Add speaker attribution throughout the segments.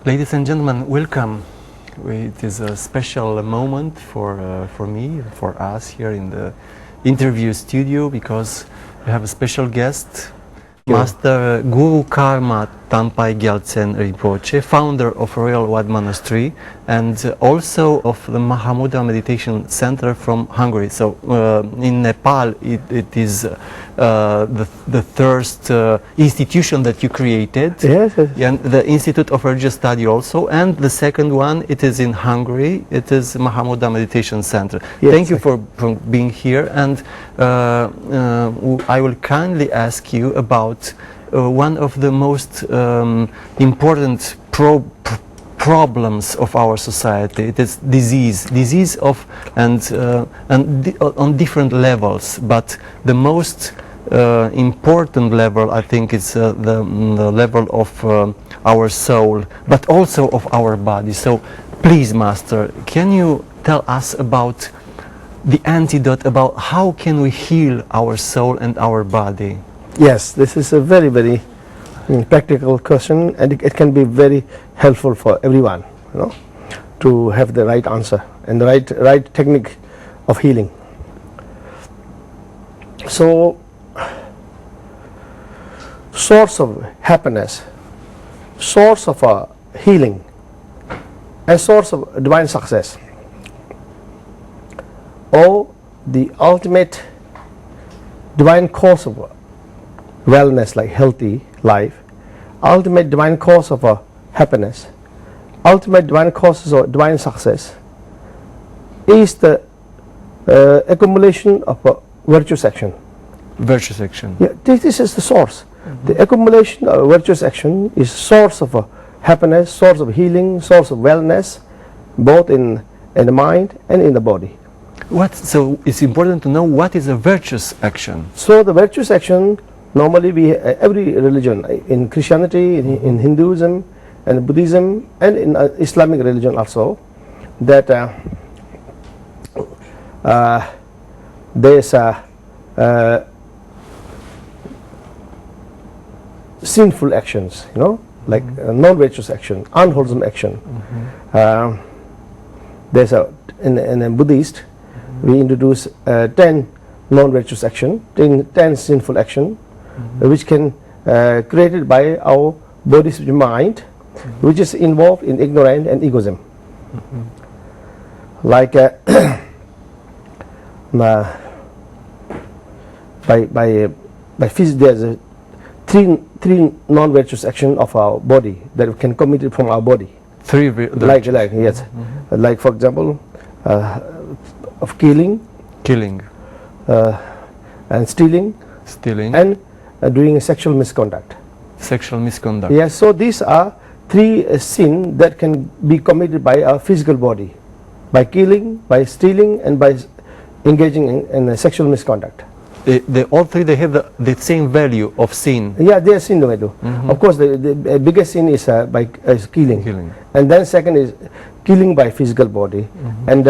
Speaker 1: Ladies and gentlemen, welcome. It is a special moment for me, for us here in the interview studio, because we have a special guest, Master Guru Karma Tanpai Rinpoche, founder of Royal Wat Monastery and also of the Mahamudra Meditation Center from Hungary. So in Nepal it is the first institution that you created.
Speaker 2: Yes, yes.
Speaker 1: And the Institute of Religious Study also, and the second one, it is in Hungary. It is Mahamudra Meditation Center.
Speaker 2: Yes,
Speaker 1: Thank you for being here, and I will kindly ask you about one of the most important problems of our society. It is disease of on different levels, but the most important level, I think, is the level of our soul, but also of our body. So please, Master, can you tell us about the antidote, about how can we heal our soul and our body?
Speaker 2: Yes, this is a very, very practical question, and it can be very helpful for everyone, you know, to have the right answer and the right technique of healing. So, source of happiness, source of healing, and source of divine success, or the ultimate divine cause of wellness, like healthy life, ultimate divine cause of happiness, ultimate divine causes of divine success is the accumulation of virtuous action.
Speaker 1: Virtuous action.
Speaker 2: Yeah, this is the source. The accumulation of virtuous action is source of happiness, source of healing, source of wellness, both in the mind and in the body.
Speaker 1: So it's important to know what is a virtuous action.
Speaker 2: So the virtuous action, normally every religion, in Christianity, in Hinduism, and Buddhism, and in Islamic religion also, that there's sinful actions, you know, like non-virtuous action, unwholesome action. There's in a Buddhist, we introduce 10 non-virtuous action, 10 sinful action, which can created by our Buddhist mind, which is involved in ignorance and egoism. Like by physics, there's three non-virtuous action of our body that we can commit it from our body. Like yes, like for example, of killing, and stealing, and doing sexual misconduct. Yes, so these are three sins that can be committed by our physical body, by killing, by stealing, and by engaging in sexual misconduct.
Speaker 1: All three, they have the same value of sin.
Speaker 2: Yeah, they are sin. Of course, the biggest sin is by killing, and then second is killing by physical body, and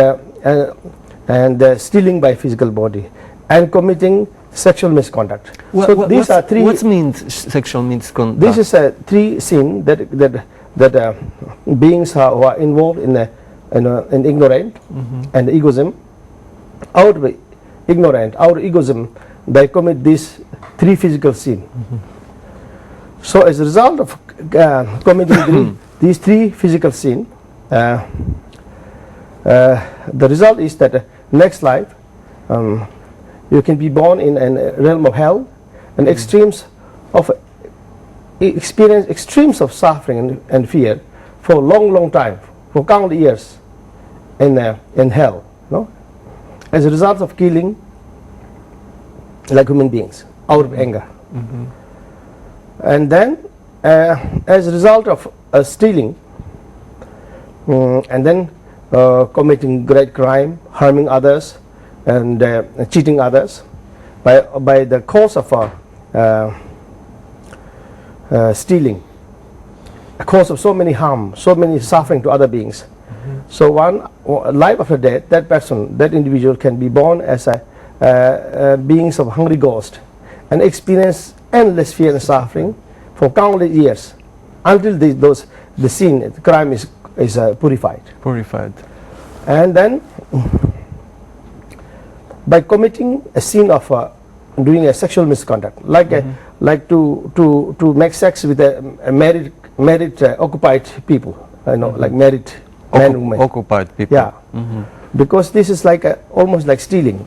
Speaker 2: stealing by physical body, and committing sexual misconduct. So these are three.
Speaker 1: What means sexual misconduct?
Speaker 2: This is three sins that beings who are involved in ignorance and egoism. Out of ignorance, out of egoism, they commit these three physical sins. So as a result of committing these three physical sins, the result is that next life you can be born in a realm of hell and experience extremes of suffering and fear for a long time, for countless years in hell, no? As a result of killing like human beings out of anger. And then as a result of stealing and then committing great crime, harming others, and cheating others, by the cause of stealing, a cause of so many harm, so many suffering to other beings. So one life after death, that person, that individual can be born as beings of hungry ghost and experience endless fear and suffering for countless years until the sin, the crime is purified.
Speaker 1: Purified.
Speaker 2: And then by committing a sin of doing a sexual misconduct, like to make sex with a married occupied people, like married men and women.
Speaker 1: Occupied people.
Speaker 2: Yeah, because this is like almost like stealing,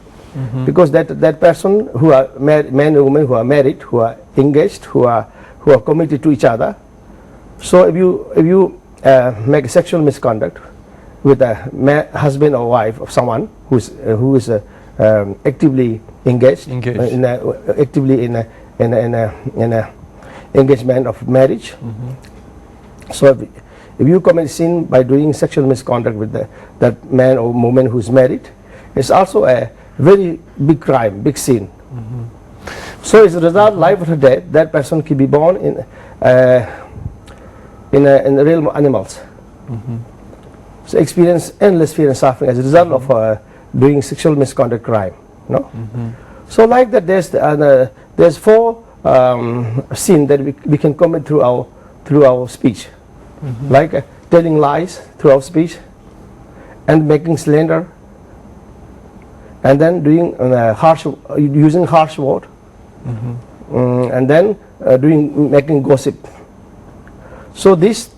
Speaker 2: because that person who are men and women who are married, who are engaged, who are committed to each other. So if you make a sexual misconduct with a husband or wife of someone who is actively engaged. Actively in a engagement of marriage. So if you commit sin by doing sexual misconduct with that man or woman who is married, it's also a very big crime, big sin. So as a result, life after death, that person can be born in the realm of animals. So experience endless fear and suffering as a result of doing sexual misconduct crime. No? So like that, there's 4 sins that we can commit through our speech, like telling lies through our speech, and making slander, and then doing using harsh word, and then making gossip. So these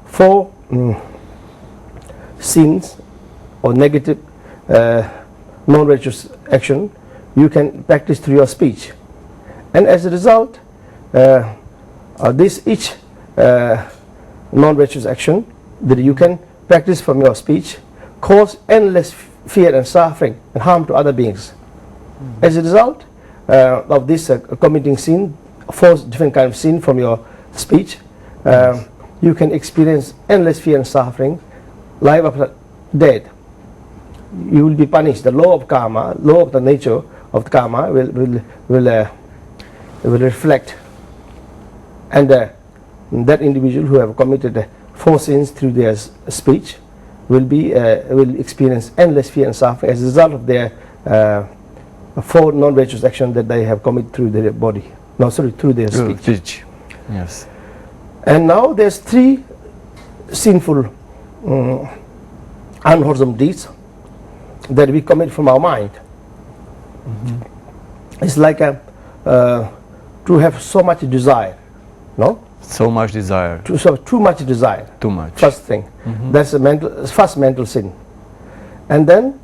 Speaker 2: 4 sins or negative non-virtuous action you can practice through your speech, and as a result each non-virtuous action that you can practice from your speech cause endless fear and suffering and harm to other beings. As a result of this committing sin, 4 different kinds of sin from your speech, you can experience endless fear and suffering, life after death. You will be punished. The law of karma, law of the nature of the karma will reflect, and that individual who have committed 4 sins through their speech will experience endless fear and suffering as a result of their 4 non-virtuous actions that they have committed through their body. No, sorry, through their speech.
Speaker 1: Yes.
Speaker 2: And now there's 3 sinful, unwholesome deeds that we commit from our mind. It's like to have so much desire, no?
Speaker 1: So much desire.
Speaker 2: Too much desire.
Speaker 1: Too much.
Speaker 2: First thing. That's the first mental sin. And then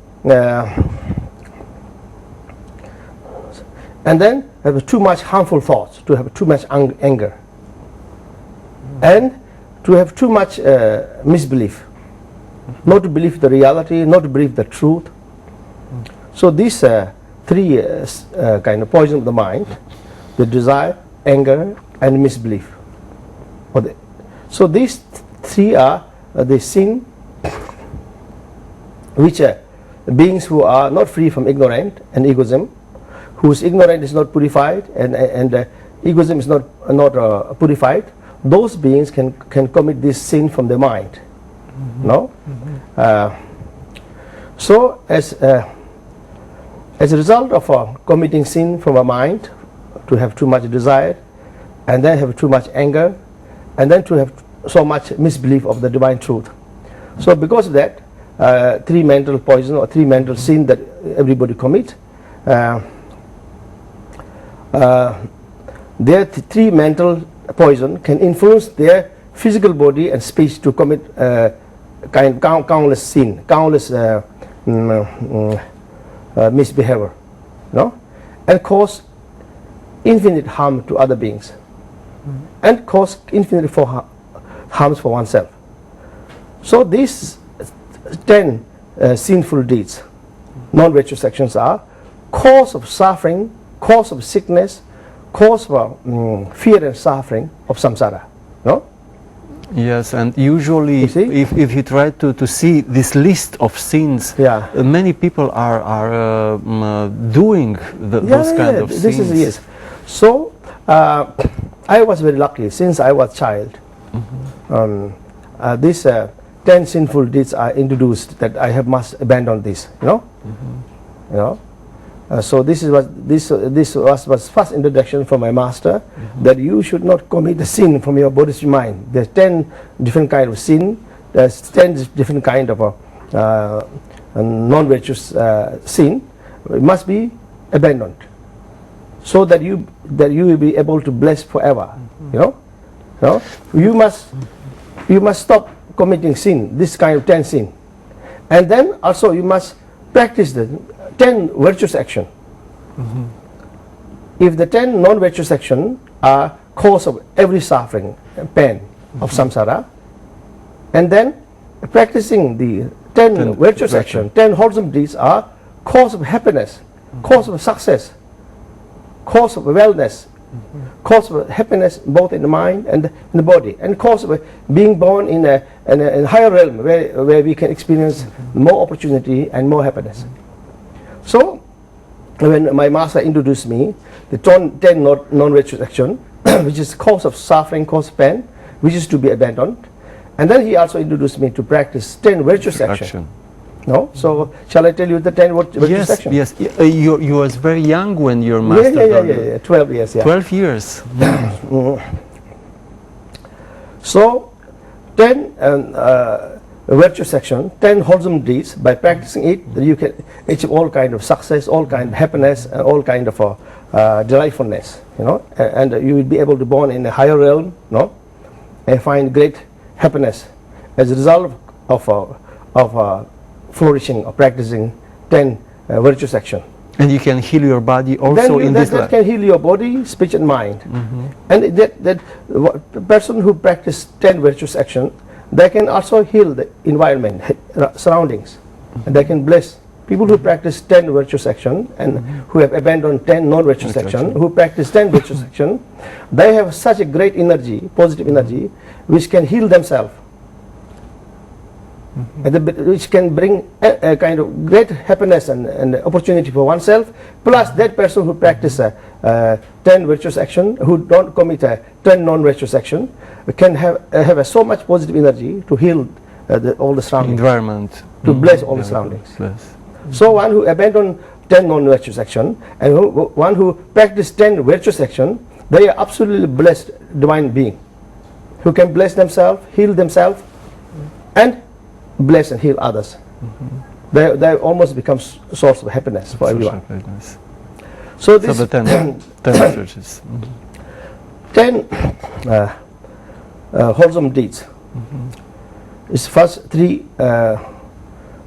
Speaker 2: have too much harmful thoughts, to have too much anger, and to have too much misbelief, not to believe the reality, not to believe the truth. So these 3 kind of poison of the mind: the desire, anger, and misbelief. So these 3 are the sin which beings who are not free from ignorance and egoism, whose ignorance is not purified and egoism is not purified, those beings can commit this sin from the mind. No? So as a result of committing sin from a mind, to have too much desire, and then have too much anger, and then to have so much misbelief of the divine truth. So because of that, 3 mental poison or 3 mental sin that everybody commit, their 3 mental poison can influence their physical body and speech to commit countless sin, countless misbehavior, no? And cause infinite harm to other beings, and cause infinite harms for oneself. So these 10 sinful deeds, non-virtuous actions, are cause of suffering, cause of sickness, cause of fear and suffering of samsara. No?
Speaker 1: Yes, and usually if you try to see this list of sins, many people are doing those kind of sins.
Speaker 2: Yes. So I was very lucky since I was a child. These 10 sinful deeds are introduced that I have must abandon this. You know. So this was first introduction from my master, that you should not commit a sin from your Buddhist mind. There's 10 different kind of sin. There's 10 different kind of non-virtuous sin. It must be abandoned, so that you will be able to bless forever. You know, you must stop committing sin. This kind of 10 sin, and then also you must practice the 10 virtuous action. If the 10 non-virtuous action are cause of every suffering and pain of samsara, and then practicing the 10 virtuous action, 10 wholesome deeds are cause of happiness, cause of success, cause of wellness, cause of happiness both in the mind and in the body, and cause of being born in a higher realm where we can experience more opportunity and more happiness. So when my master introduced me the 10 non-virtuous action, which is cause of suffering, cause of pain, which is to be abandoned, and then he also introduced me to practice 10 virtuous action. No? So shall I tell you the 10 virtuous action?
Speaker 1: Yes. You was very young when your master.
Speaker 2: Yeah. 12 years. Yeah.
Speaker 1: 12 years.
Speaker 2: So 10 virtuous action, 10 wholesome deeds. By practicing it, you can achieve all kind of success, all kind of happiness, and all kind of delightfulness. You know, and you will be able to born in a higher realm, no, and find great happiness as a result of flourishing or practicing 10 virtuous action.
Speaker 1: And you can heal your body also in this life.
Speaker 2: That can heal your body, speech, and mind. And that person who practice 10 virtuous action, they can also heal the environment, surroundings, and they can bless. People who practice 10 virtuous action and who have abandoned 10 non-virtuous action, who practice 10 virtuous action, they have such a great energy, positive energy, which can heal themselves. Which can bring a kind of great happiness and opportunity for oneself. Plus that person who practice 10 virtuous action, who don't commit 10 non-virtuous action, can have so much positive energy to heal all the surroundings.
Speaker 1: Environment.
Speaker 2: To bless all the surroundings.
Speaker 1: Bless.
Speaker 2: So one who abandon 10 non-virtuous action and one who practice 10 virtuous action, they are absolutely blessed divine being, who can bless themselves, heal themselves, and bless and heal others. They almost become source of happiness for everyone. Happiness. So this
Speaker 1: the 10 virtues.
Speaker 2: 10 wholesome deeds. It's first 3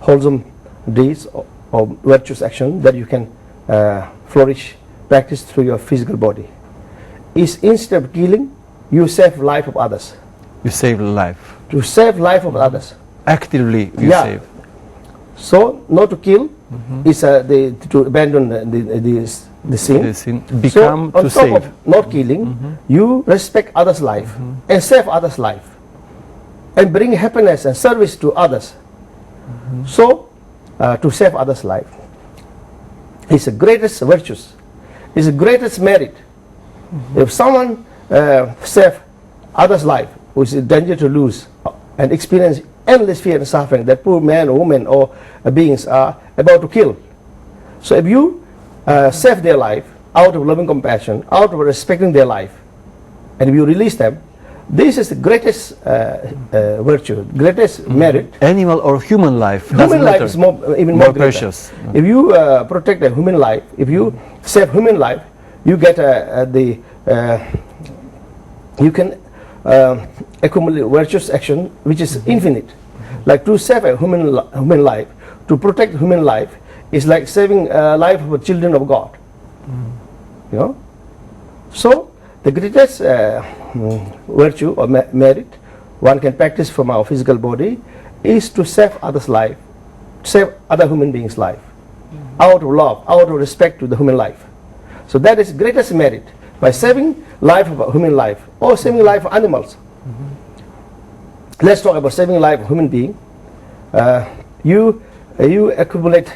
Speaker 2: wholesome deeds or virtuous action that you can flourish, practice through your physical body. Is instead of killing, you save life of others.
Speaker 1: You save life.
Speaker 2: To save life of others.
Speaker 1: Actively you save.
Speaker 2: So not to kill is to abandon the sin.
Speaker 1: The sin. Become
Speaker 2: so, on
Speaker 1: to
Speaker 2: top
Speaker 1: save.
Speaker 2: Of not killing, you respect others' life and save others' life and bring happiness and service to others. So to save others' life is the greatest virtues, is the greatest merit. If someone save others' life, which is danger to lose and experience endless fear and suffering that poor man or woman or beings are about to kill. So if you save their life out of loving compassion, out of respecting their life, and if you release them, this is the greatest virtue, greatest merit.
Speaker 1: Animal or human life.
Speaker 2: Human life is even more
Speaker 1: precious.
Speaker 2: If you protect a human life, if you save human life, you get you can accumulate virtuous action which is infinite. Like to save a human life, to protect human life is like saving life of the children of God. You know. So the greatest virtue or merit one can practice from our physical body is to save others' life, save other human beings' life, out of love, out of respect to the human life. So that is greatest merit, by saving life of a human life or saving life of animals. Let's talk about saving life of human being. You accumulate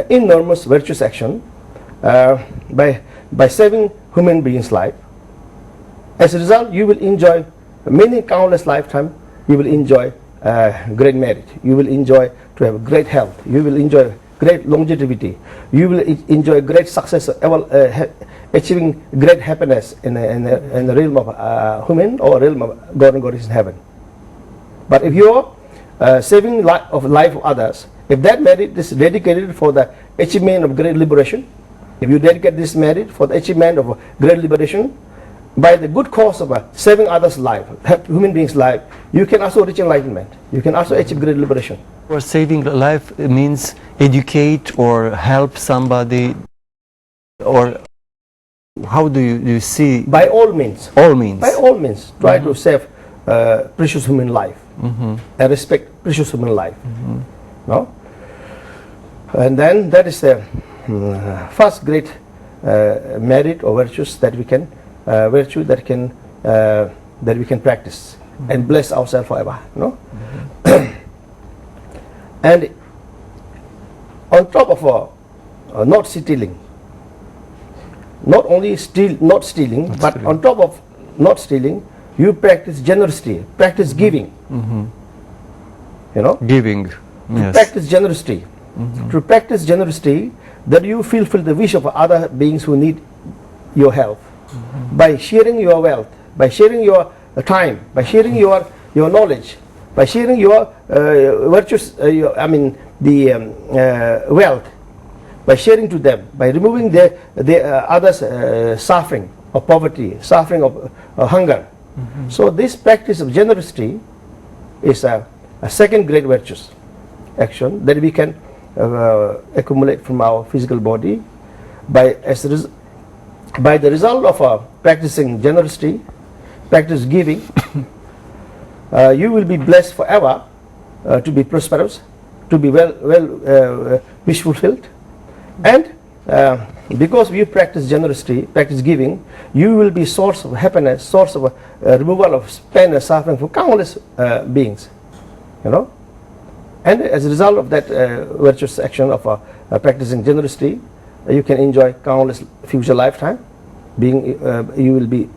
Speaker 2: enormous virtuous action by saving human beings' life. As a result, you will enjoy many countless lifetimes. You will enjoy great merit. You will enjoy to have great health. You will enjoy great longevity. You will enjoy great success, achieving great happiness in the realm of human or realm of God and Goddess in heaven. But if you are saving life of others, if that merit is dedicated for the achievement of great liberation, if you dedicate this merit for the achievement of great liberation, by the good cause of saving others' life, human beings' life, you can also reach enlightenment. You can also achieve great liberation.
Speaker 1: Or saving a life means educate or help somebody, or how do you see?
Speaker 2: By all means.
Speaker 1: All means.
Speaker 2: By all means, try to save precious human life and respect precious human life. No? And then that is the first great merit or virtues that we can that we can practice and bless ourselves forever. No? And on top of not stealing, not only not stealing, but on top of not stealing, you practice generosity, practice giving. You know,
Speaker 1: giving. Yes.
Speaker 2: Practice generosity. To practice generosity, that you fulfill the wish of other beings who need your help. By sharing your wealth, by sharing your time, by sharing your knowledge, by sharing your virtues, wealth, by sharing to them, by removing the others' suffering of poverty, suffering of hunger. So this practice of generosity is a second great virtuous action that we can accumulate from our physical body by the result of practicing generosity, practice giving. You will be blessed forever to be prosperous, to be wish fulfilled, and because you practice generosity, practice giving, you will be source of happiness, source of removal of pain and suffering for countless beings. You know, and as a result of that virtuous action of practicing generosity, you can enjoy countless future lifetime. You will be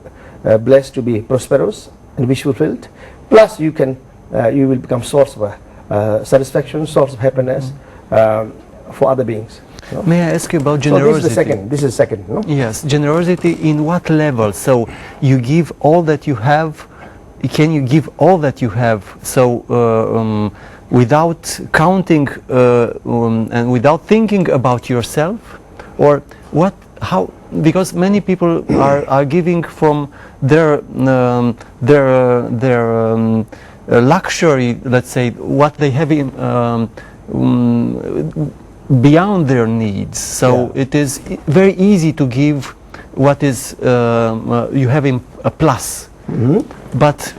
Speaker 2: blessed to be prosperous and wish fulfilled. Plus, you will become source of satisfaction, source of happiness for other beings. You know?
Speaker 1: May I ask you about generosity?
Speaker 2: So this is second. No?
Speaker 1: Yes, generosity in what level? So you give all that you have. Can you give all that you have? So without counting and without thinking about yourself, or what? How? Because many people are giving from their luxury, let's say, what they have in, beyond their needs. So it is very easy to give what is you have in a plus. But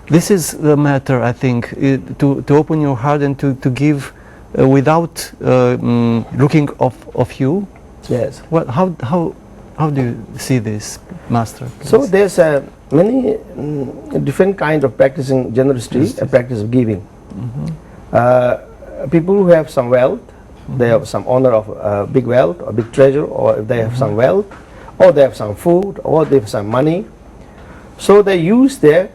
Speaker 1: this is the matter, I think, to open your heart and to give without looking of you.
Speaker 2: Yes.
Speaker 1: What? How do you see this, Master? Please?
Speaker 2: So there's many different kinds of practicing generosity and practice of giving. People who have some wealth, they have some honor of big wealth or big treasure, or if they have some wealth, or they have some food, or they have some money. So they use their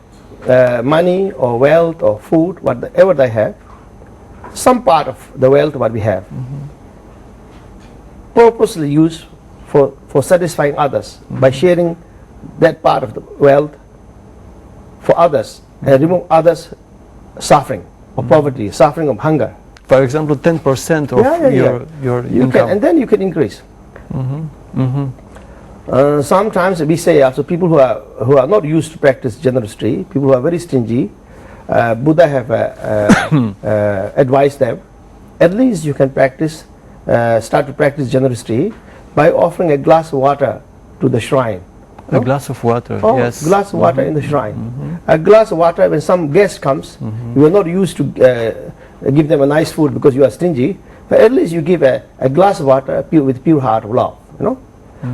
Speaker 2: money or wealth or food, whatever they have, some part of the wealth what we have, purposely used for satisfying others by sharing that part of the wealth for others and remove others' suffering of poverty, suffering of hunger.
Speaker 1: For example, 10% of your
Speaker 2: you
Speaker 1: income.
Speaker 2: can, and then you can increase. Sometimes we say also people who are not used to practice generosity, people who are very stingy, Buddha have advised them, at least you can practice, start to practice generosity by offering a glass of water to the shrine.
Speaker 1: A glass of water, yes.
Speaker 2: Glass of water in the shrine. A glass of water, when some guest comes, you are not used to give them a nice food because you are stingy, but at least you give a glass of water with pure heart of love, you know.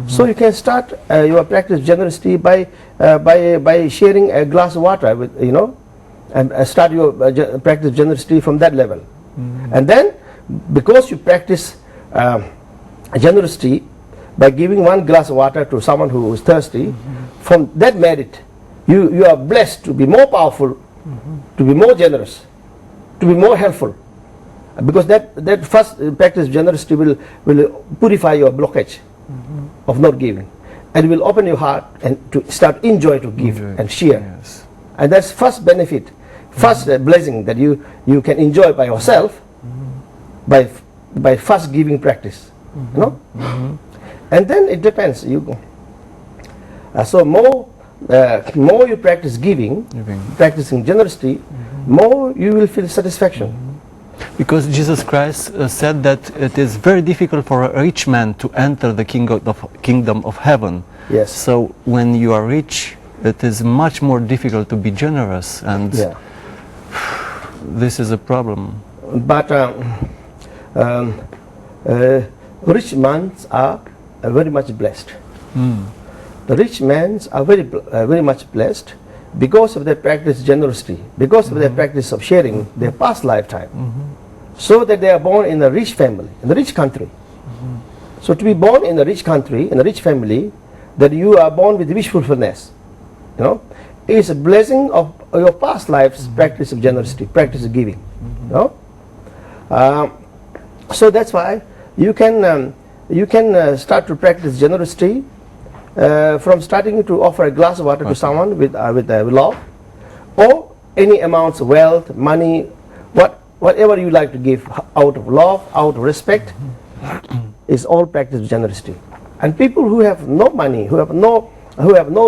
Speaker 2: So you can start your practice generosity by sharing a glass of water with, you know, and start your practice generosity from that level. And then, because you practice generosity by giving one glass of water to someone who is thirsty, from that merit, you are blessed to be more powerful, to be more generous, to be more helpful, because that first practice of generosity will purify your blockage of not giving, and will open your heart and to start enjoy to give and share.
Speaker 1: Yes.
Speaker 2: And that's first benefit, first blessing that you can enjoy by yourself by first giving practice, you know. And then it depends. So more you practice giving, practicing generosity, more you will feel satisfaction.
Speaker 1: Because Jesus Christ said that it is very difficult for a rich man to enter the kingdom of heaven.
Speaker 2: Yes.
Speaker 1: So when you are rich, it is much more difficult to be generous, and this is a problem.
Speaker 2: But rich men are very much blessed. The rich men are very much blessed because of their practice generosity, because of their practice of sharing their past lifetime, so that they are born in a rich family, in a rich country. So to be born in a rich country, in a rich family, that you are born with wishfulness, you know, is a blessing of your past life's practice of generosity, practice of giving. You know? So that's why you can start to practice generosity from starting to offer a glass of water to someone with love, or any amounts of wealth, money, whatever you like to give out of love, out of respect, is all practice of generosity. And people who have no money, who have no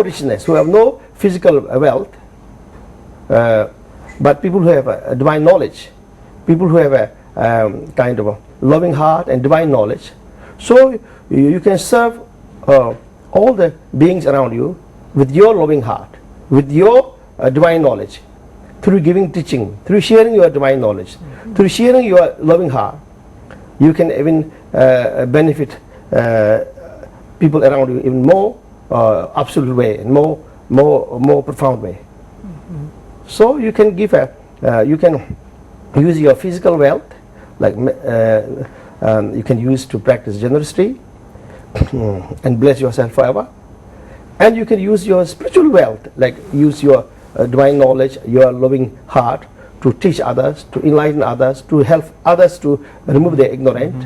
Speaker 2: richness, who have no physical wealth, but people who have a divine knowledge, people who have a kind of a loving heart and divine knowledge, so you can serve all the beings around you with your loving heart, with your divine knowledge, through giving teaching, through sharing your divine knowledge, through sharing your loving heart. You can even benefit people around you in more absolute way, in more profound way. So you can give you can use your physical wealth, like you can use to practice generosity and bless yourself forever. And you can use your spiritual wealth, like use your divine knowledge, your loving heart, to teach others, to enlighten others, to help others to remove their ignorance,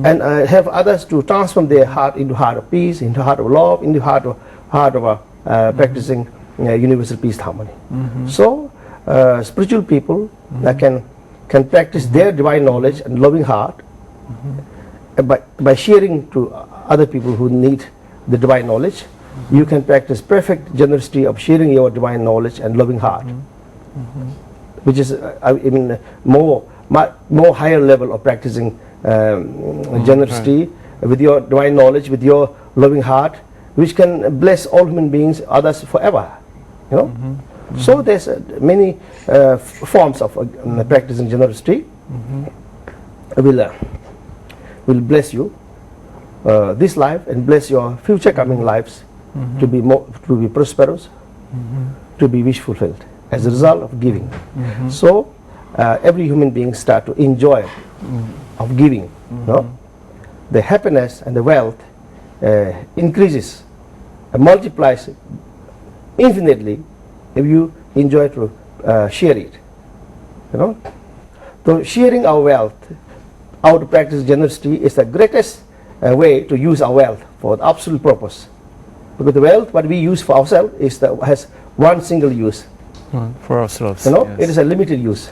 Speaker 2: and help others to transform their heart into heart of peace, into heart of love, into heart of practicing universal peace, harmony. So spiritual people can practice their divine knowledge and loving heart by sharing to other people who need the divine knowledge. You can practice perfect generosity of sharing your divine knowledge and loving heart, which is even more higher level of practicing generosity with your divine knowledge, with your loving heart, which can bless all human beings, others forever. You know. So there's many forms of practicing generosity. Will bless you this life and bless your future coming lives to be prosperous, to be wish fulfilled as a result of giving. So every human being start to enjoy of giving. No? The happiness and the wealth increases and multiplies infinitely if you enjoy to share it. You know, so sharing our wealth, how to practice generosity, is the greatest way to use our wealth for the absolute purpose. Because the wealth what we use for ourselves has one single use.
Speaker 1: For ourselves.
Speaker 2: You know, it is a limited use.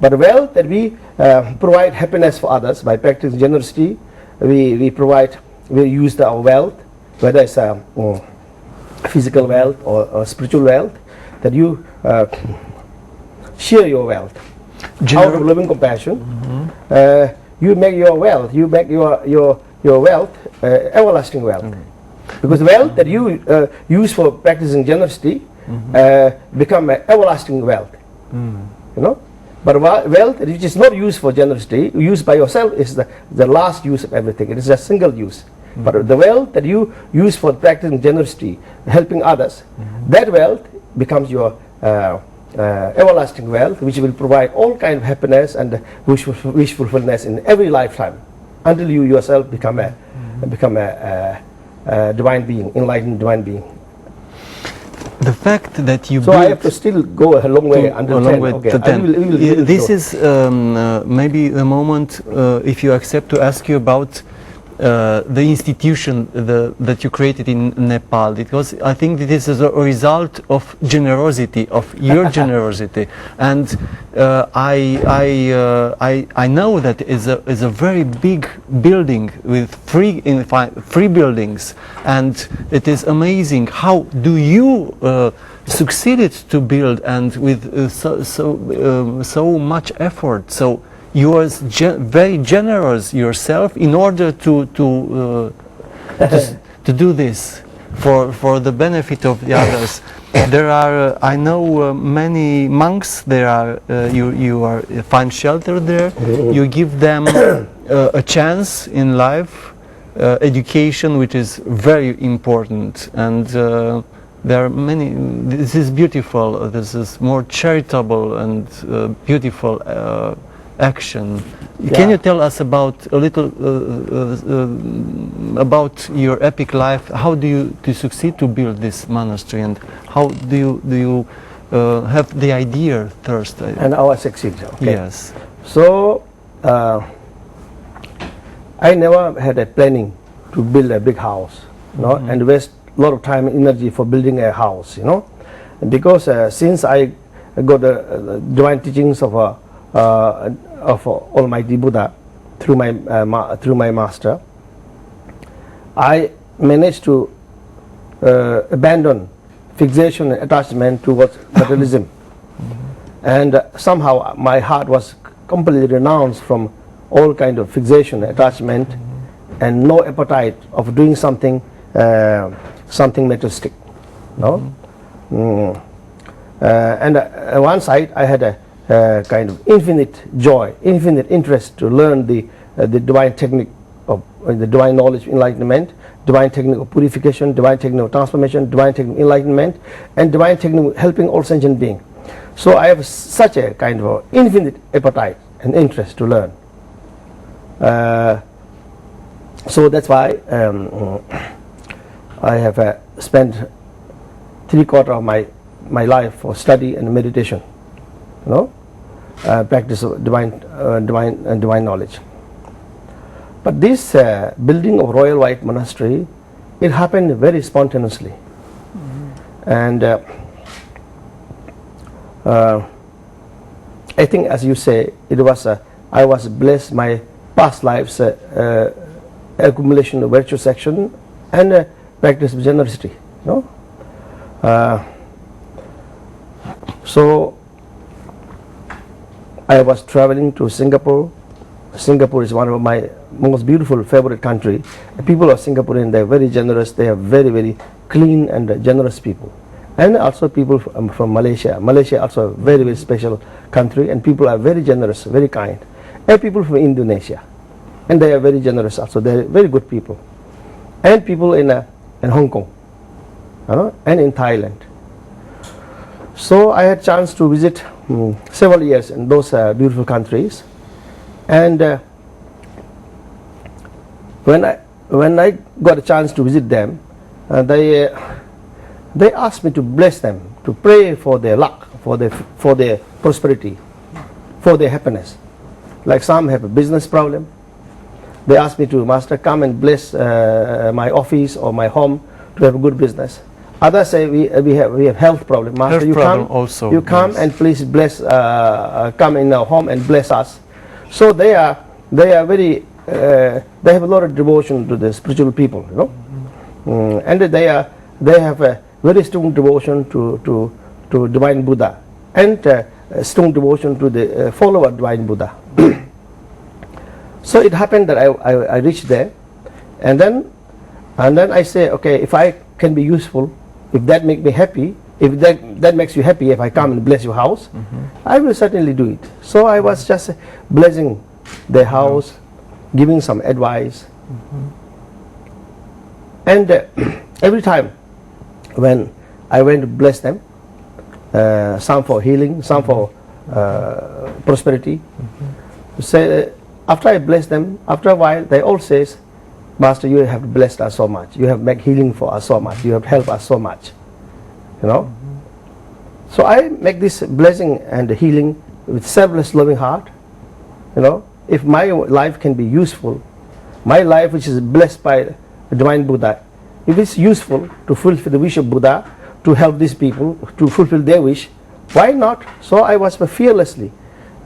Speaker 2: But the wealth that we provide happiness for others by practicing generosity, we use our wealth, whether it's physical wealth or spiritual wealth, that you share your wealth out of loving compassion. You make your wealth, everlasting wealth. Because the wealth that you use for practicing generosity become an everlasting wealth. You know, but wealth which is not used for generosity, used by yourself, is the last use of everything. It is a single use. But the wealth that you use for practicing generosity, helping others, that wealth becomes your everlasting wealth, which will provide all kind of happiness and wish fulfillment in every lifetime, until you yourself become a divine being, enlightened divine being.
Speaker 1: The fact that you
Speaker 2: so
Speaker 1: built
Speaker 2: I have to still go a long way until 10. Okay,
Speaker 1: to 10.
Speaker 2: I will
Speaker 1: This
Speaker 2: show.
Speaker 1: is maybe a moment, if you accept, to ask you about the institution that you created in Nepal, because I think that this is a result of generosity, of your generosity, and I know that is a very big building with three buildings, and it is amazing. How do you succeeded to build, and with so much effort? So you are very generous yourself in order to do this for the benefit of the others. There are I know many monks. There are you are find shelter there. You give them a chance in life, education, which is very important, and there are many. This is beautiful. This is more charitable and beautiful action.
Speaker 2: Yeah.
Speaker 1: Can you tell us about a little about your epic life? How do you succeed to build this monastery, and how do you have the idea first?
Speaker 2: And how I succeed. Okay.
Speaker 1: Yes.
Speaker 2: So I never had a planning to build a big house, you know, and waste a lot of time and energy for building a house, you know, because since I got the divine teachings of Almighty Buddha through my master, I managed to abandon fixation and attachment towards materialism, and somehow my heart was completely renounced from all kind of fixation, attachment, and no appetite of doing something materialistic, no. And on one side I had a kind of infinite joy, infinite interest to learn the divine technique of the divine knowledge of enlightenment, divine technique of purification, divine technique of transformation, divine technique of enlightenment, and divine technique of helping all sentient beings. So I have such a kind of infinite appetite and interest to learn. So that's why I have spent 3/4 of my life for study and meditation, you know, practice of divine knowledge. But this building of Royal White Monastery, it happened very spontaneously, and I think, as you say, it was I was blessed my past lives accumulation of virtuous action and practice of generosity, you know. So I was traveling to Singapore. Singapore is one of my most beautiful favorite country. The people of Singaporean, they are very generous. They are very, very clean and generous people. And also people from Malaysia. Malaysia also a very, very special country, and people are very generous, very kind. And people from Indonesia, and they are very generous also. They are very good people. And people in Hong Kong, and in Thailand. So I had chance to visit several years in those beautiful countries, and when I got a chance to visit them, they asked me to bless them, to pray for their luck, for their prosperity, for their happiness. Like some have a business problem, they asked me to, Master, come and bless my office or my home to have a good business. Others say we have health problem. Master, you come and please bless, come in our home and bless us. So they are very they have a lot of devotion to the spiritual people, you know, and they have a very strong devotion to divine Buddha, and strong devotion to the follower divine Buddha. So it happened that I reached there, and then I say, okay, if I can be useful, if that makes me happy, if that makes you happy, if I come and bless your house, I will certainly do it. So I was just blessing their house, giving some advice, and every time when I went to bless them, some for healing, some for prosperity, say, after I bless them, after a while they all says, Master, you have blessed us so much, you have made healing for us so much, you have helped us so much. you know. So I make this blessing and healing with selfless loving heart, you know. If my life can be useful, my life which is blessed by the divine Buddha, if it's useful to fulfill the wish of Buddha, to help these people, to fulfill their wish, why not? So I was fearlessly,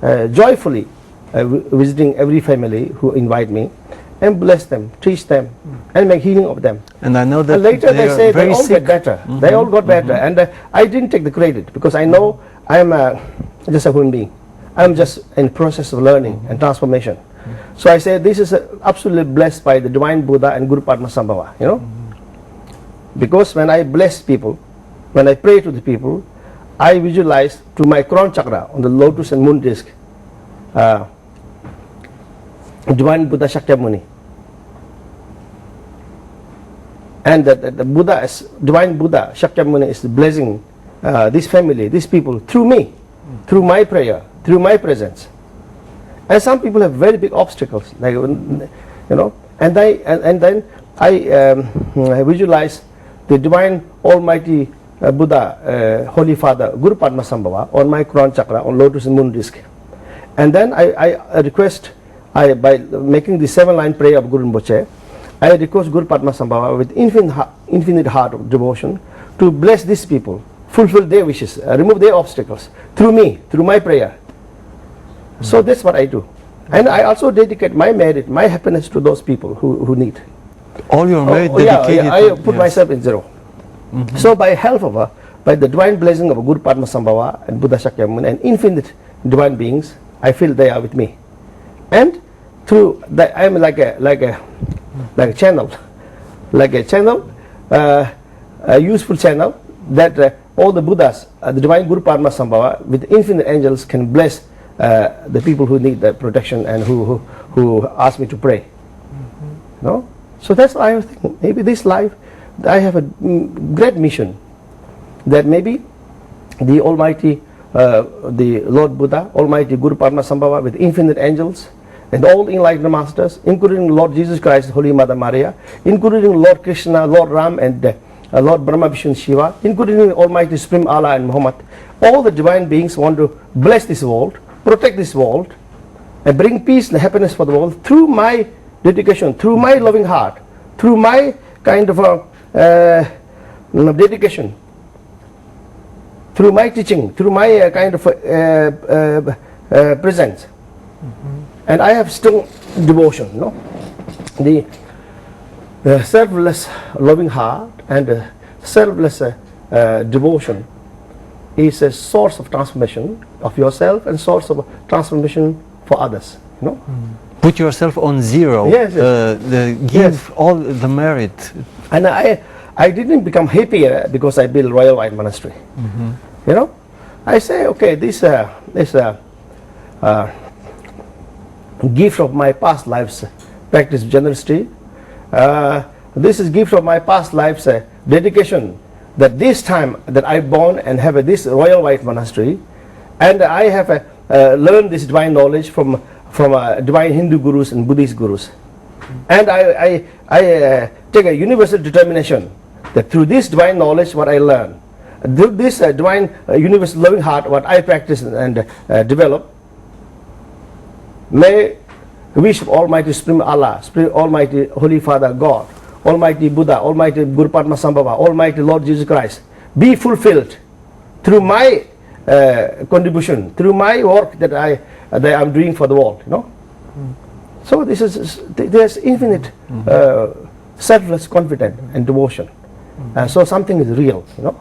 Speaker 2: joyfully visiting every family who invite me and bless them, teach them, and make healing of them.
Speaker 1: And I know that
Speaker 2: and later they say they all
Speaker 1: sick.
Speaker 2: get better. They all got better, and I didn't take the credit because I know I am just a human being. I am just in process of learning and transformation. So I say this is absolutely blessed by the divine Buddha and Guru Padmasambhava, you know. Because when I bless people, when I pray to the people, I visualize to my crown chakra on the lotus and moon disc, divine Buddha Shakyamuni, and the Buddha is divine Buddha Shakyamuni is blessing this family, these people through me, through my prayer, through my presence. And some people have very big obstacles, like, you know, and then I visualize the divine Almighty Buddha, Holy Father, Guru Padmasambhava on my crown chakra, on lotus and moon disc. And then I request, by making the 7-line prayer of Guru Rinpoche, I request Guru Padmasambhava with infinite heart of devotion to bless these people, fulfill their wishes, remove their obstacles through me, through my prayer. So that's what I do. And I also dedicate my merit, my happiness to those people who need.
Speaker 1: All your merit dedicated.
Speaker 2: I put myself in zero. So by help of by the divine blessing of Guru Padmasambhava and Buddha Shakyamuni and infinite divine beings, I feel they are with me. And through that I am like a channel, a useful channel that all the Buddhas, the divine Guru Padmasambhava with infinite angels can bless the people who need the protection and who ask me to pray. No? So that's why I was thinking, maybe this life I have a great mission, that maybe the Almighty, the Lord Buddha, Almighty Guru Padmasambhava with infinite angels and all enlightened masters, including Lord Jesus Christ, Holy Mother Maria, including Lord Krishna, Lord Ram and Lord Brahma, Vishnu, Shiva, including Almighty Supreme Allah and Muhammad, all the divine beings want to bless this world, protect this world, and bring peace and happiness for the world through my dedication, through my loving heart, through my kind of dedication, through my teaching, through my kind of presence. And I have still devotion, no? The selfless loving heart and selfless devotion is a source of transformation of yourself and source of transformation for others, you know?
Speaker 1: Put yourself on zero.
Speaker 2: Yes,
Speaker 1: give all the merit.
Speaker 2: And I didn't become happier because I built Royal White Monastery. You know, I say, okay, this gift of my past lives, practice generosity. This is gift of my past lives, dedication. That this time that I born and have this Royal White Monastery, and I have learned this divine knowledge from divine Hindu gurus and Buddhist gurus, and I take a universal determination that through this divine knowledge what I learn, through this divine universal loving heart what I practice and develop, may the wish of Almighty Supreme Allah, Almighty Holy Father God, Almighty Buddha, Almighty Guru Padmasambhava, Almighty Lord Jesus Christ be fulfilled through my contribution, through my work that I am doing for the world, you know. So this is, there's infinite selfless confidence and devotion, and so something is real, you know.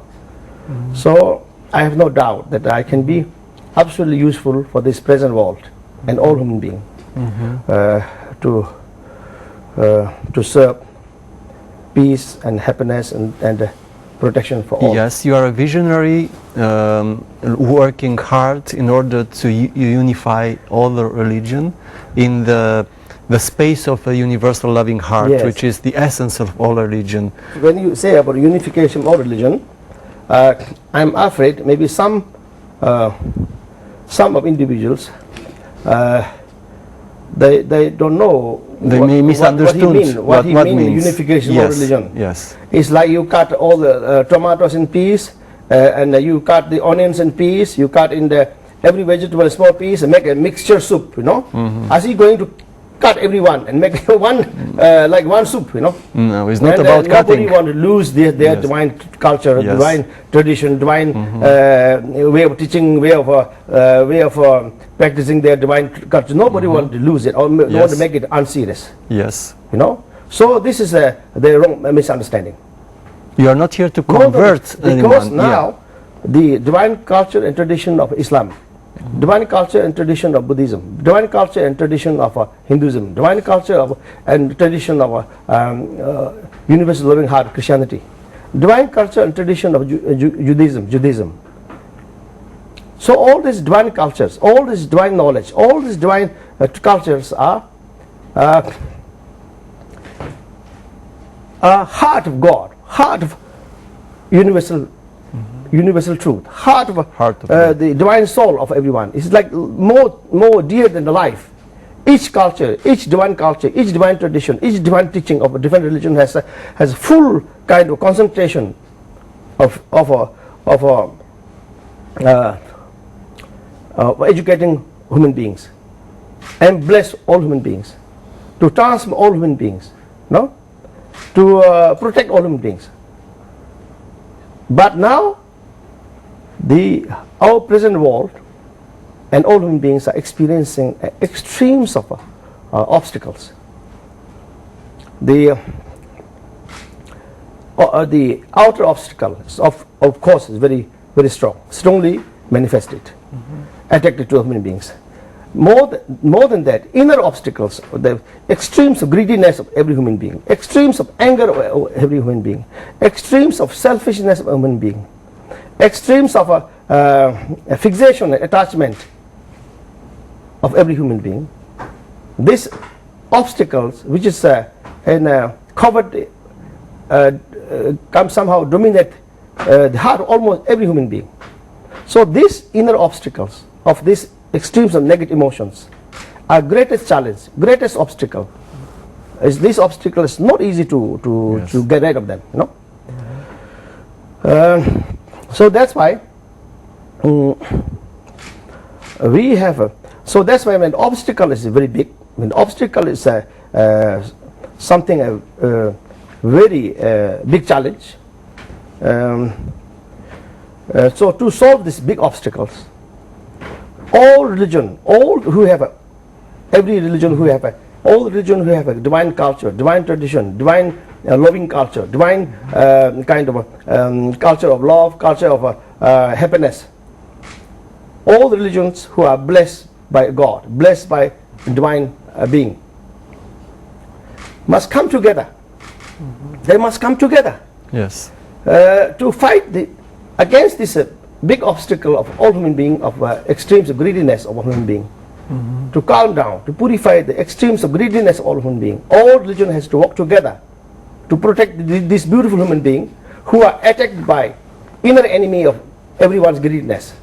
Speaker 2: So I have no doubt that I can be absolutely useful for this present world and all human beings to serve peace and happiness and protection for all.
Speaker 1: Yes, you are a visionary working hard in order to unify all the religion in the space of a universal loving heart,
Speaker 2: Yes.
Speaker 1: which is the essence of all religion.
Speaker 2: When you say about unification of all religion, I'm afraid maybe some of individuals they don't know.
Speaker 1: They may misunderstand
Speaker 2: what he means
Speaker 1: means
Speaker 2: unification
Speaker 1: yes,
Speaker 2: of religion.
Speaker 1: Yes.
Speaker 2: It's like you cut all the tomatoes in piece and you cut the onions in piece, you cut in the every vegetable a small piece and make a mixture soup, you know. Is he going to cut everyone and make one like one soup, you know?
Speaker 1: No, it's not about cutting.
Speaker 2: Nobody want to lose their divine culture, divine tradition, divine way of teaching, way of practicing their divine culture. Nobody want to lose it or want to make it unserious.
Speaker 1: Yes.
Speaker 2: You know. So this is the wrong misunderstanding.
Speaker 1: You are not here to convert anyone.
Speaker 2: Because now the divine culture and tradition of Islam, divine culture and tradition of Buddhism, divine culture and tradition of Hinduism, divine culture of, and tradition of universal loving heart Christianity, divine culture and tradition of Judaism. So all these divine cultures, all this divine knowledge, all these divine cultures are heart of God, heart of universal truth, heart of the divine soul of everyone. It's like more dear than the life. Each culture, each divine tradition, each divine teaching of a different religion has full kind of concentration of educating human beings and bless all human beings, to transform all human beings, no, to protect all human beings. But now our present world and all human beings are experiencing extremes of obstacles. The outer obstacle of course is very strongly manifested, attracted to human beings. More than that, inner obstacles, the extremes of greediness of every human being, extremes of anger of every human being, extremes of selfishness of a human being, extremes of a fixation and attachment of every human being. These obstacles, which is covered, come somehow dominate the heart of almost every human being. So these inner obstacles of these extremes of negative emotions are greatest challenge, greatest obstacle. This obstacle is not easy to get rid of them, you know. So that's why we have so that's why when obstacle is very big, when obstacle is something very big challenge, so to solve these big obstacles, all religion, all religion who have a divine culture, divine tradition, divine loving culture, divine kind of culture of love, culture of happiness, all the religions who are blessed by God, blessed by divine being, must come together. They must come together.
Speaker 1: Yes.
Speaker 2: To fight against this big obstacle of all human being, of extremes of greediness of all human being. To calm down, to purify the extremes of greediness of all human being. All religion has to work together to protect this beautiful human being who are attacked by inner enemy of everyone's greediness.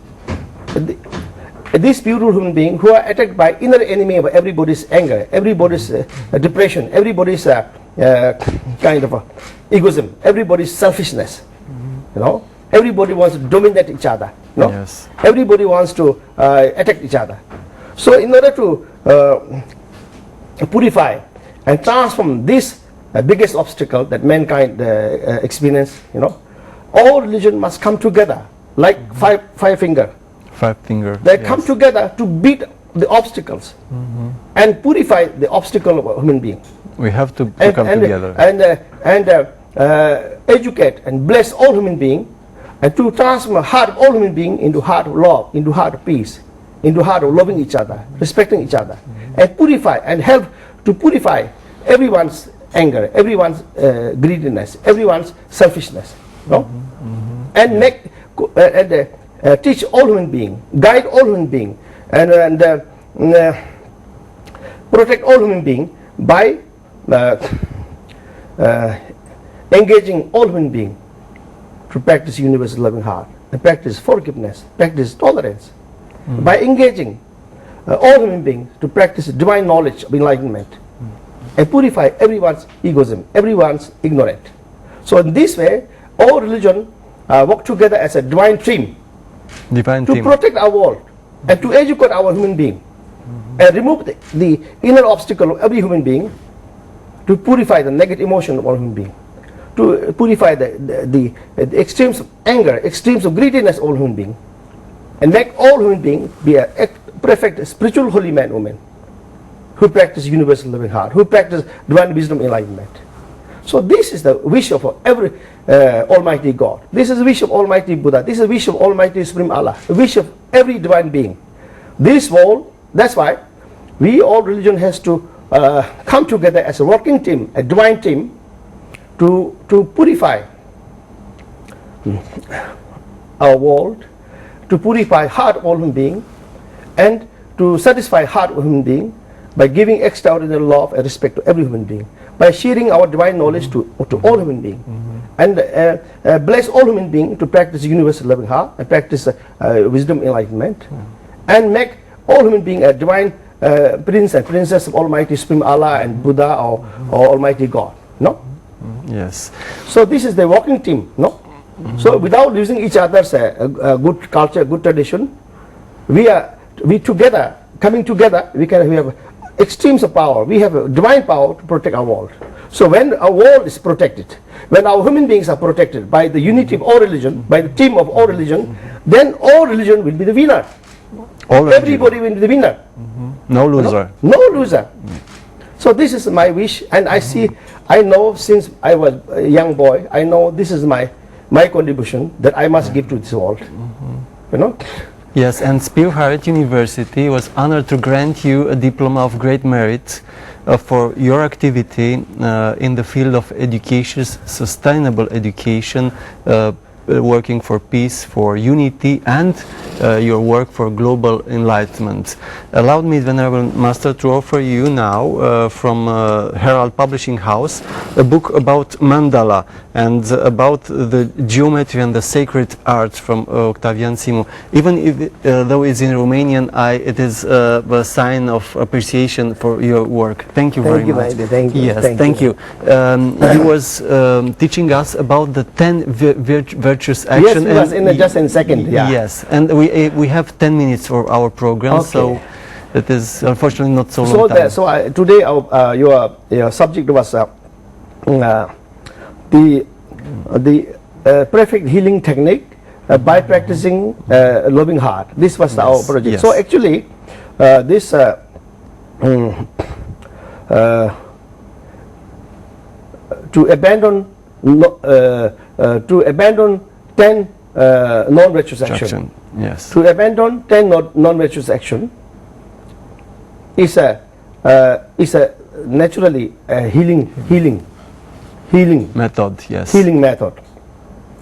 Speaker 2: This beautiful human being who are attacked by inner enemy of everybody's anger, everybody's depression, everybody's kind of egoism, everybody's selfishness. You know, everybody wants to dominate each other. You know?
Speaker 1: Yes.
Speaker 2: Everybody wants to attack each other. So in order to purify and transform this biggest obstacle that mankind experience, you know, all religion must come together like five finger. They come together to beat the obstacles and purify the obstacle of a human being.
Speaker 1: We have to come together
Speaker 2: and educate and bless all human beings, and to transform the heart of all human beings into heart of love, into heart of peace, into heart of loving each other, respecting each other, and purify and help to purify everyone's anger, everyone's greediness, everyone's selfishness, no? And make teach all human beings, guide all human beings, and protect all human beings by engaging all human beings to practice universal loving heart, and practice forgiveness, practice tolerance, by engaging all human beings to practice divine knowledge of enlightenment, and purify everyone's egoism, everyone's ignorant. So in this way, all religion work together as a divine team to protect our world and to educate our human being and remove the inner obstacle of every human being, to purify the negative emotion of all human being, to purify the extremes of anger, extremes of greediness of all human being, and make all human beings be a perfect spiritual holy man, woman, who practice universal loving heart, who practice divine wisdom, enlightenment. So this is the wish of every Almighty God. This is the wish of Almighty Buddha. This is the wish of Almighty Supreme Allah. The wish of every divine being. This world, that's why we all religion has to come together as a working team, a divine team, to purify our world, to purify heart of all human being, and to satisfy heart of human being by giving extraordinary love and respect to every human being, by sharing our divine knowledge to all human beings, and bless all human beings to practice universal loving heart and practice wisdom, enlightenment, and make all human beings a divine prince and princess of Almighty Supreme Allah and Buddha or Almighty God. No?
Speaker 1: Yes.
Speaker 2: So this is the working team. No? So without losing each other's good culture, good tradition, we together, coming together, we have extremes of power. We have a divine power to protect our world. So when our world is protected, when our human beings are protected by the unity of all religion, by the team of all religion, then all religion will be the winner. Everybody will be the winner.
Speaker 1: No loser.
Speaker 2: No loser. So this is my wish, and I know since I was a young boy, I know this is my contribution that I must give to this world. You know?
Speaker 1: Yes, and Hearth University was honored to grant you a diploma of great merit for your activity in the field of education, sustainable education, working for peace, for unity, and your work for global enlightenment. Allow me, Venerable Master, to offer you now from Herald Publishing House a book about mandala and about the geometry and the sacred art from Octavian Simu. Even if, though it's in Romanian, it is a sign of appreciation for your work. Thank you very much.
Speaker 2: Thank you.
Speaker 1: Yes, thank you. He was teaching us about the 10 virtuous actions.
Speaker 2: Yes, it was just in a second. Yeah.
Speaker 1: Yes, and we have 10 minutes for our program, so it is unfortunately not so long time.
Speaker 2: So today your subject was the perfect healing technique by practicing loving heart. This was our project.
Speaker 1: Yes.
Speaker 2: So actually, this to abandon 10 non-virtuous action.
Speaker 1: Yes.
Speaker 2: To abandon 10 non-virtuous action is a naturally healing
Speaker 1: Method, yes.
Speaker 2: Healing method.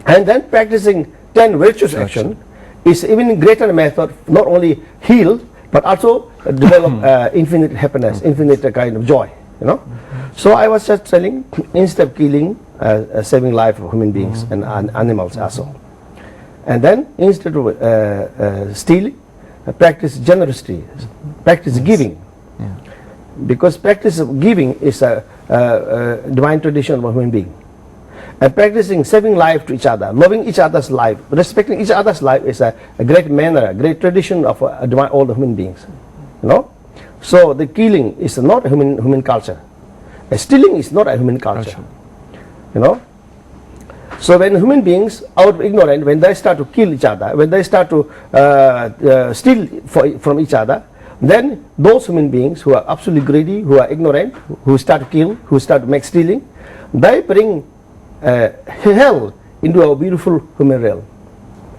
Speaker 2: And then practicing 10 virtuous action is even greater method, not only heal but also develop infinite happiness, infinite kind of joy. You know. So I was just telling, instead of killing, saving life of human beings and animals also. And then instead of stealing, practice generosity, practice giving.
Speaker 1: Yeah.
Speaker 2: Because practice of giving is a divine tradition of human being. And practicing saving life to each other, loving each other's life, respecting each other's life is a great manner, a great tradition of all the human beings. You know? So the killing is not a human culture. Stealing is not a human culture. You know? So when human beings, out of ignorance, when they start to kill each other, when they start to steal from each other, then those human beings who are absolutely greedy, who are ignorant, who start to kill, who start to make stealing, they bring hell into our beautiful human realm.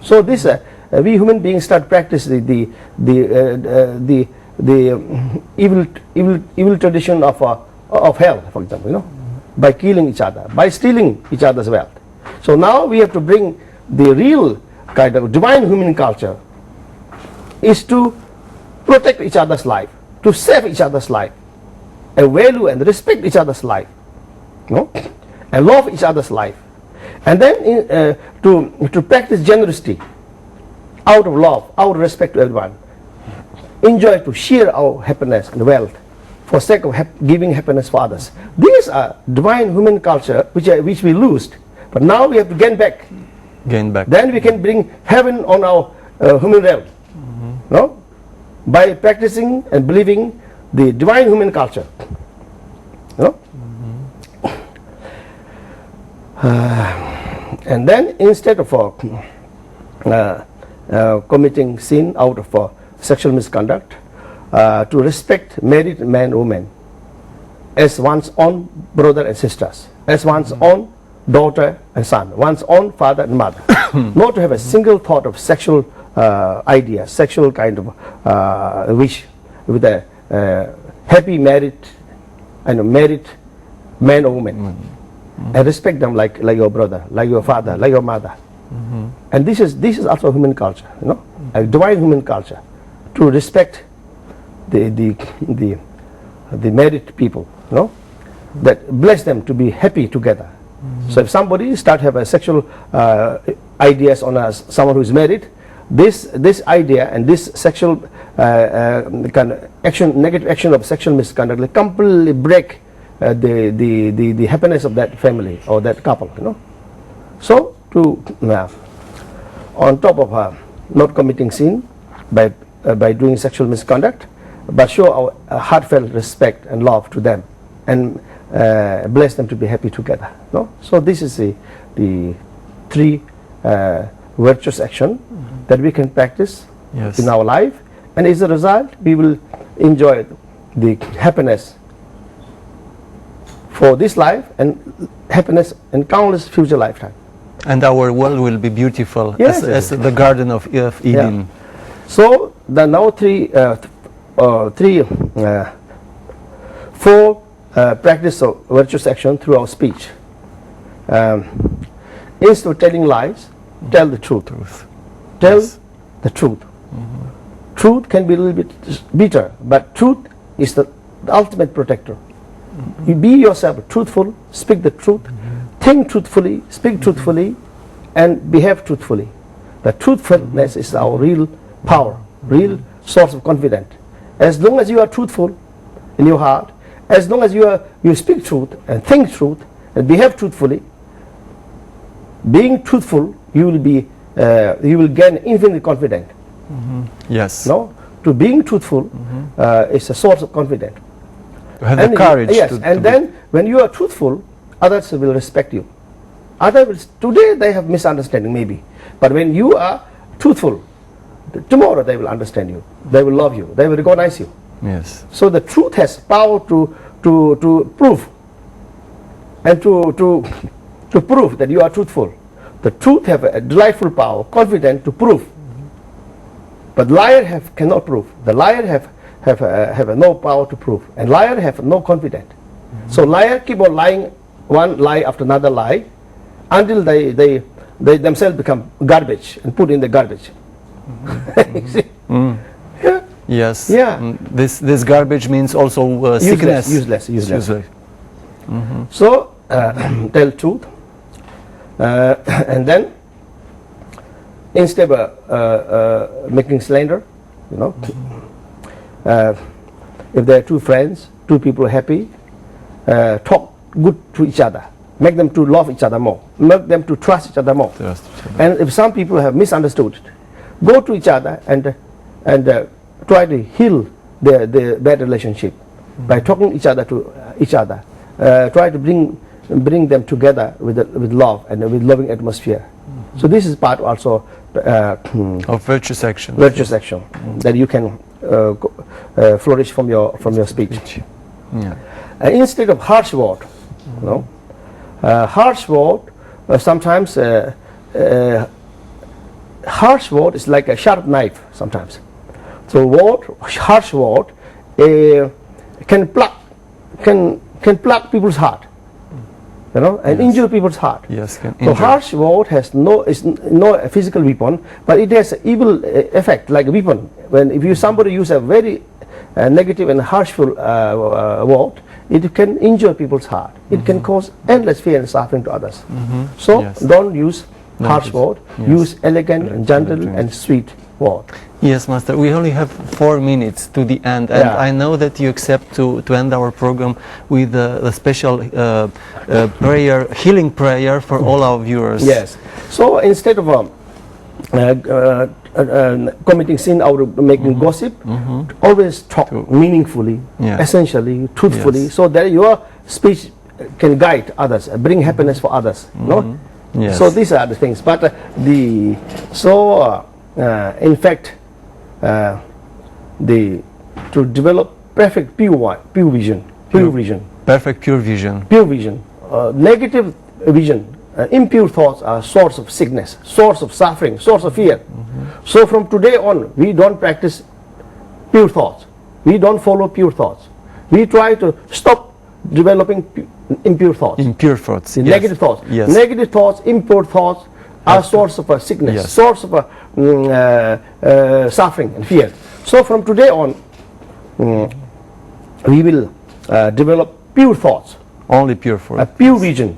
Speaker 2: So this, we human beings start practice the evil tradition of hell, for example, you know, by killing each other, by stealing each other's wealth. So now we have to bring the real kind of divine human culture is to protect each other's life, to save each other's life, and value and respect each other's life, you know, and love each other's life, and then to practice generosity out of love, out of respect to everyone, enjoy to share our happiness and wealth for sake of giving happiness for others. These are divine human culture which we lost, but now we have to gain back
Speaker 1: gain back.
Speaker 2: Then we can bring heaven on our human realm. No? By practicing and believing the divine human culture. No? And then instead of committing sin out of sexual misconduct, to respect married man, woman as one's own brother and sisters, as one's own daughter and son, one's own father and mother. Not to have a single thought of sexual idea, sexual kind of wish, with a happy married and married man or woman. And respect them like your brother, like your father, like your mother. And this is also human culture, you know, a divine human culture, to respect the married people, you know, that bless them to be happy together. So if somebody start have a sexual ideas on someone who is married, this idea and this sexual kind of action, negative action of sexual misconduct, like completely break the happiness of that family or that couple, you know. So to on top of not committing sin by doing sexual misconduct, but show our heartfelt respect and love to them, and bless them to be happy together. No? So this is the three virtuous action that we can practice in our life, and as a result we will enjoy the happiness for this life and happiness in countless future lifetimes.
Speaker 1: And our world will be beautiful,
Speaker 2: Yes,
Speaker 1: as the Garden of Eden.
Speaker 2: Yeah. So the now four practice of virtuous action through our speech. Instead of telling lies, tell the truth. Tell the truth. Truth can be a little bit bitter, but truth is the ultimate protector. You be yourself truthful, speak the truth, think truthfully, speak truthfully, and behave truthfully. The truthfulness is our real power, real source of confidence. As long as you are truthful in your heart, as long as you speak truth and think truth and behave truthfully, being truthful, you will gain infinite confidence.
Speaker 1: Yes.
Speaker 2: No, to being truthful is a source of confidence.
Speaker 1: To have the courage.
Speaker 2: Yes, and then when you are truthful, others will respect you. Today they have misunderstanding maybe, but when you are truthful, tomorrow they will understand you, they will love you, they will recognize you.
Speaker 1: Yes.
Speaker 2: So the truth has power to prove, and to prove that you are truthful. The truth have a delightful power, confident to prove. But liar cannot prove. The liar have no power to prove, and liar have no confidence. So liar keep on lying, one lie after another lie, until they themselves become garbage and put in the garbage. Yeah.
Speaker 1: Yes.
Speaker 2: Yeah.
Speaker 1: This garbage means also sickness.
Speaker 2: Useless. So tell truth, and then instead of making slander, you know, if there are two friends, two people happy, talk good to each other, make them to love each other more, make them to trust each other more. And if some people have misunderstood, go to each other and try to heal their bad relationship by talking each other to each other. Try to bring them together with love and with loving atmosphere. So this is part also
Speaker 1: of virtuous action.
Speaker 2: Virtuous action that you can flourish from your speech.
Speaker 1: Yeah.
Speaker 2: Instead of harsh word, you know, harsh word sometimes harsh word is like a sharp knife sometimes. So harsh word can pluck people's heart, you know, and injure people's heart.
Speaker 1: Yes, can
Speaker 2: so harsh word is no physical weapon, but it has an evil effect like a weapon. If somebody use a very negative and harshful word, it can injure people's heart. It can cause endless fear and suffering to others. So don't use harsh word. Use elegant and gentle and sweet world.
Speaker 1: Yes, Master. We only have 4 minutes to the end, and I know that you accept to end our program with a special prayer, healing prayer for all our viewers.
Speaker 2: Yes. So instead of committing sin or making gossip, always talk meaningfully, essentially, truthfully, so that your speech can guide others, bring happiness for others. No?
Speaker 1: Yes.
Speaker 2: So these are the things. But in fact, to develop perfect pure vision,
Speaker 1: perfect pure vision,
Speaker 2: negative vision, impure thoughts are source of sickness, source of suffering, source of fear. So from today on, we don't practice pure thoughts. We don't follow pure thoughts. We try to stop developing impure thoughts.
Speaker 1: Impure thoughts.
Speaker 2: Negative thoughts.
Speaker 1: Yes.
Speaker 2: Negative thoughts, impure thoughts are source of sickness, source of suffering and fear. So from today on, we will develop pure thoughts.
Speaker 1: Only pure thoughts.
Speaker 2: A pure vision.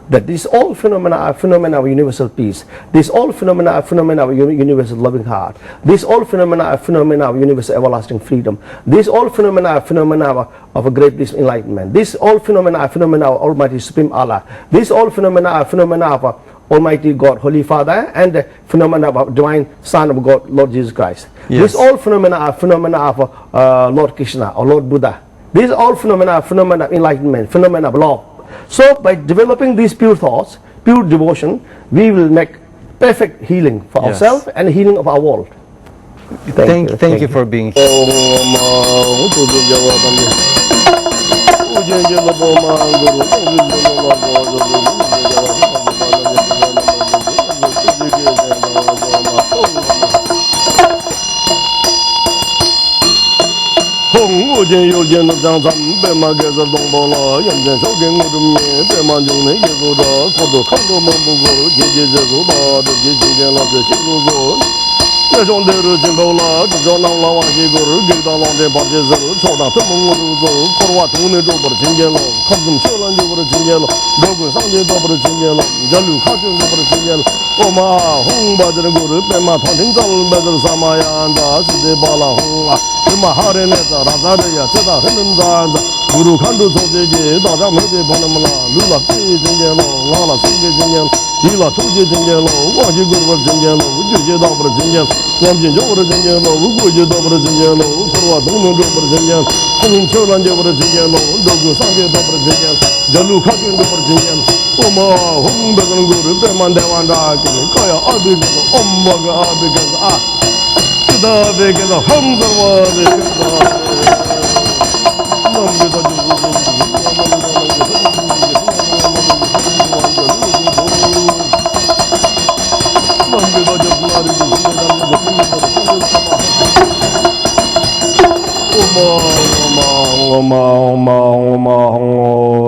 Speaker 2: That these all phenomena are phenomena of universal peace. These all phenomena are phenomena of universal loving heart. These all phenomena are phenomena of universal everlasting freedom. These all phenomena are phenomena of a great bliss enlightenment. These all phenomena are phenomena of Almighty Supreme Allah. These all phenomena are phenomena of Almighty God, Holy Father, and the phenomena of Divine Son of God, Lord Jesus Christ. These all phenomena are phenomena of Lord Krishna or Lord Buddha. These all phenomena are phenomena of enlightenment, phenomena of love. So by developing these pure thoughts, pure devotion, we will make perfect healing for ourselves and healing of our world.
Speaker 1: Thank you for being here.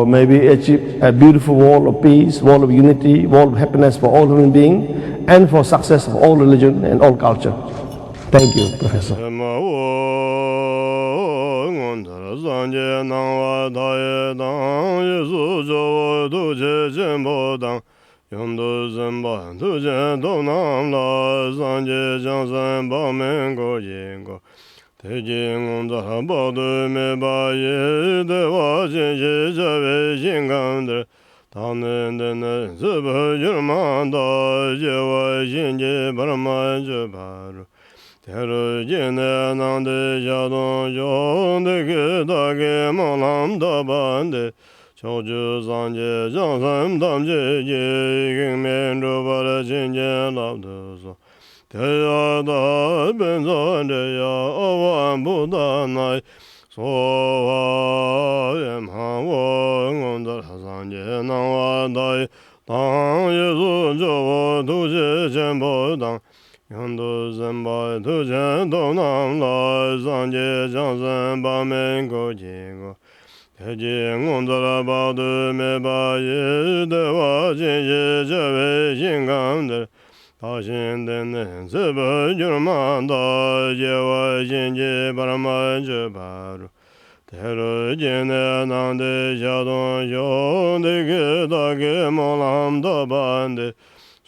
Speaker 2: May we achieve a beautiful world of peace, world of unity, world of happiness for all human beings, and for success of all religion and all culture. Thank you, Professor.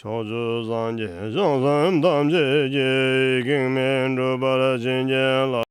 Speaker 3: choju zangye zhangzam damje ye gingmen rubara jingye la